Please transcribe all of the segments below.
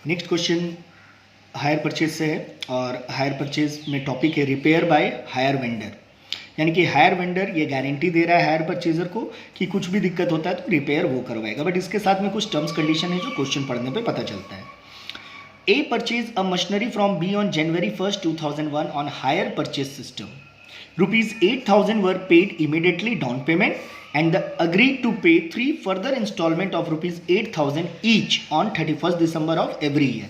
Next question hire purchase से है और हायर परचेज में टॉपिक है रिपेयर बाय हायर वेंडर। यानी कि हायर वेंडर ये गारंटी दे रहा है हायर परचेजर को कि कुछ भी दिक्कत होता है तो रिपेयर वो करवाएगा, बट इसके साथ में कुछ टर्म्स कंडीशन है जो क्वेश्चन पढ़ने पे पता चलता है। A purchased a machinery from B on January 1st, 2001 on hire purchase system. Rupees 8,000 were paid immediately down payment and the agreed to pay 3 further installment of rupees 8,000 each on 31st December of every year.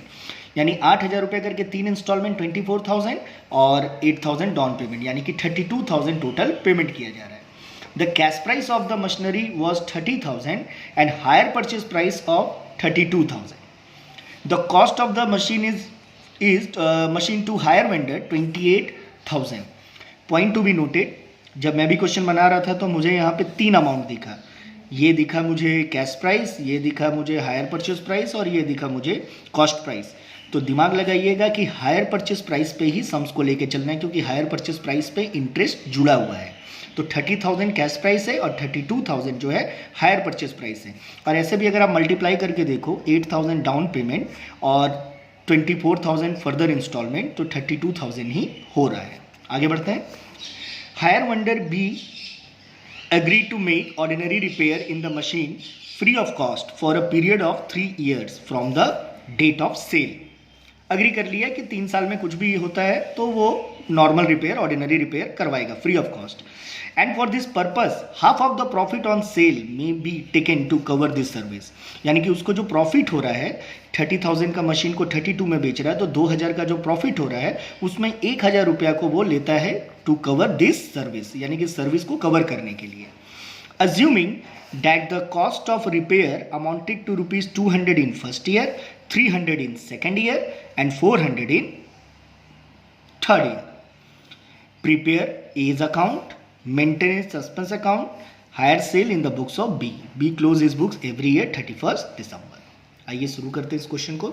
यानी 8,000 रुपये करके 3 instalment 24,000 और 8,000 down payment, यानी कि 32,000 total payment किया जा रहा है। The cash price of the machinery was 30,000 and hire purchase price of 32,000. The cost of the machine is machine to hire vendor 28,000. Point to be noted, जब मैं भी क्वेश्चन बना रहा था तो मुझे यहाँ पे 3 अमाउंट दिखा। ये दिखा मुझे कैश प्राइस, ये दिखा मुझे हायर परचेज प्राइस और ये दिखा मुझे कॉस्ट प्राइस। तो दिमाग लगाइएगा कि हायर परचेज प्राइस पे ही सम्स को लेके चलना है, क्योंकि हायर परचेज प्राइस पे इंटरेस्ट जुड़ा हुआ है। तो 30,000 कैश प्राइस है और 32,000 जो है हायर परचेज प्राइस है। और ऐसे भी अगर आप मल्टीप्लाई करके देखो 8,000 डाउन पेमेंट और 24,000 फर्दर इंस्टॉलमेंट, तो 32,000 ही हो रहा है। आगे बढ़ते हैं। Hire vendor be agree to make ordinary repair in the machine free of cost for a period of 3 years from the date of sale. Agree कर लिया कि 3 साल में कुछ भी होता है तो वो नॉर्मल रिपेयर, ऑर्डिनरी रिपेयर करवाएगा free of cost. And for this purpose half of the profit on sale may be taken to cover this service. यानी कि उसको जो प्रॉफिट हो रहा है 30,000 का मशीन को 32 में बेच रहा है, तो 2,000 का जो प्रॉफिट हो रहा है उसमें 1,000 रुपया को वो लेता है टू कवर दिस सर्विस, यानी कि सर्विस को कवर करने के लिए। Assuming that the cost of repair amounted to rupees 200 in first year, 300 in second year and 400 in third year. Prepare A's account, maintenance suspense account, hire sale in the books of B. B close his books every year 31st December. आइए शुरू करते हैं इस question को।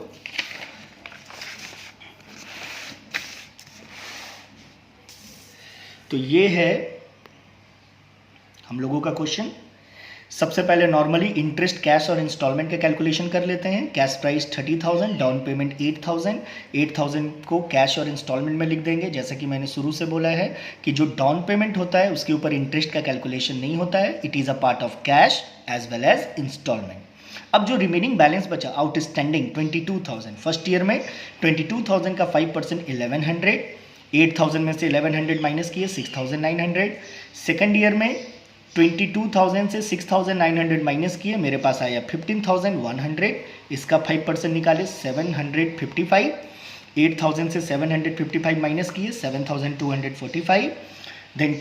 तो ये है हम लोगों का क्वेश्चन। सबसे पहले नॉर्मली इंटरेस्ट, कैश और इंस्टॉलमेंट का कैलकुलेशन कर लेते हैं। Cash price 30,000, down payment 8,000। 8,000 को कैश और इंस्टॉलमेंट में लिख देंगे। जैसा कि मैंने शुरू से बोला है कि जो डाउन पेमेंट होता है उसके ऊपर इंटरेस्ट का कैलकुलेशन नहीं होता है, it is a part of cash as well as instalment. अब जो रिमेनिंग बैलेंस बचा आउटस्टैंडिंग 22,000, फर्स्ट ईयर में 22,000 का 5% 1,100, 8,000 में से 1,100 माइनस किए 6,900। सेकेंड ईयर में 22,000 से 6,900 माइनस किए, मेरे पास आया 15,100। इसका 5% निकाले 755। 8,000 से 755 माइनस किए 7,245। देन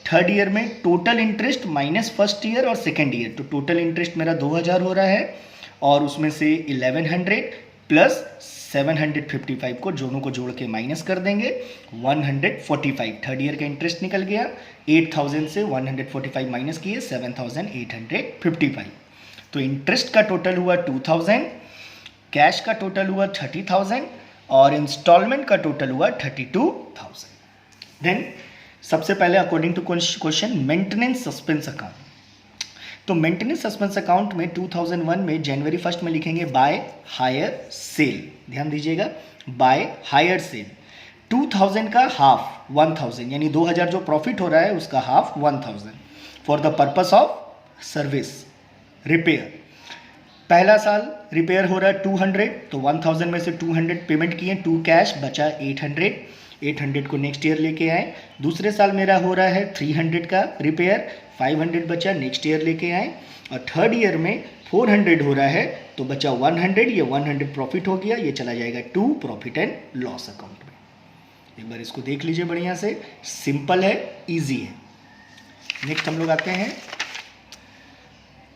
थर्ड ईयर में total interest minus first year और सेकेंड ईयर, तो टोटल इंटरेस्ट मेरा 2,000 हो रहा है और उसमें से 1,100 प्लस 755 को दोनों को जोड़ के माइनस कर देंगे 145। थर्ड ईयर का इंटरेस्ट निकल गया। 8,000 से 145 माइनस किए 7,855। तो इंटरेस्ट का टोटल हुआ 2,000, कैश का टोटल हुआ 30,000 और इंस्टॉलमेंट का टोटल हुआ 32,000। देन सबसे पहले according to question maintenance suspense account. तो मेंटेनेंस सस्पेंस अकाउंट में 2001 में जनवरी 1st में लिखेंगे बाय हायर सेल। ध्यान दीजिएगा, बाय हायर सेल 2,000 का हाफ 1,000, यानी 2,000 जो प्रॉफिट हो रहा है उसका half 1,000 for the purpose of service repair. पहला साल रिपेयर हो रहा है 200, तो 1,000 में से 200 पेमेंट किए, 2 कैश बचा 800। 800 को नेक्स्ट ईयर लेके आए। दूसरे साल मेरा हो रहा है 300 का रिपेयर, 500 बचा नेक्स्ट ईयर लेके आए। और थर्ड ईयर में 400 हो रहा है तो बचा 100, ये 100 प्रॉफिट हो गया, ये चला जाएगा to profit and loss account में। एक बार इसको देख लीजिए बढ़िया से, सिंपल है, इजी है। नेक्स्ट हम लोग आते हैं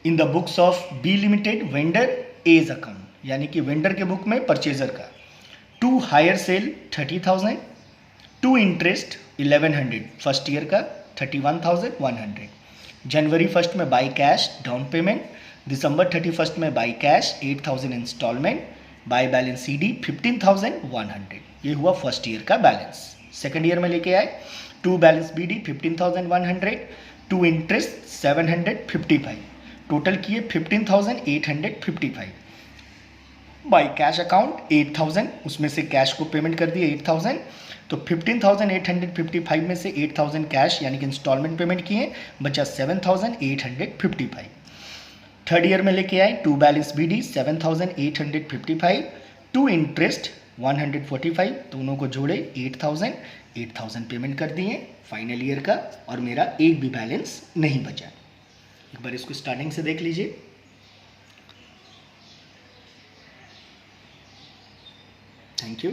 in the books of B limited vendor as account, यानी कि वेंडर के बुक में परचेजर का। To hire sale 30,000, to interest 1,100, first year का 31,100। जनवरी 1st में बाई कैश डाउन पेमेंट, दिसंबर 31st में by cash 8,000 instalment, by balance CD 15,100। ये हुआ फर्स्ट ईयर का बैलेंस। सेकेंड ईयर में लेके आए, to balance BD 15,100, to interest 755, total किए 15,855। बाय कैश अकाउंट 8000, उसमें से कैश को पेमेंट कर दिए 8000, तो 15,855 में से 8000 कैश यानी कि इंस्टॉलमेंट पेमेंट किए, बचा 7,855। थर्ड ईयर में लेके आए to balance BD 7,855, to interest 145, दोनों को जोड़े 8,000 पेमेंट कर दिए फाइनल ईयर का, और मेरा एक भी बैलेंस नहीं बचा। एक बार इसको स्टार्टिंग से देख लीजिए। Thank you.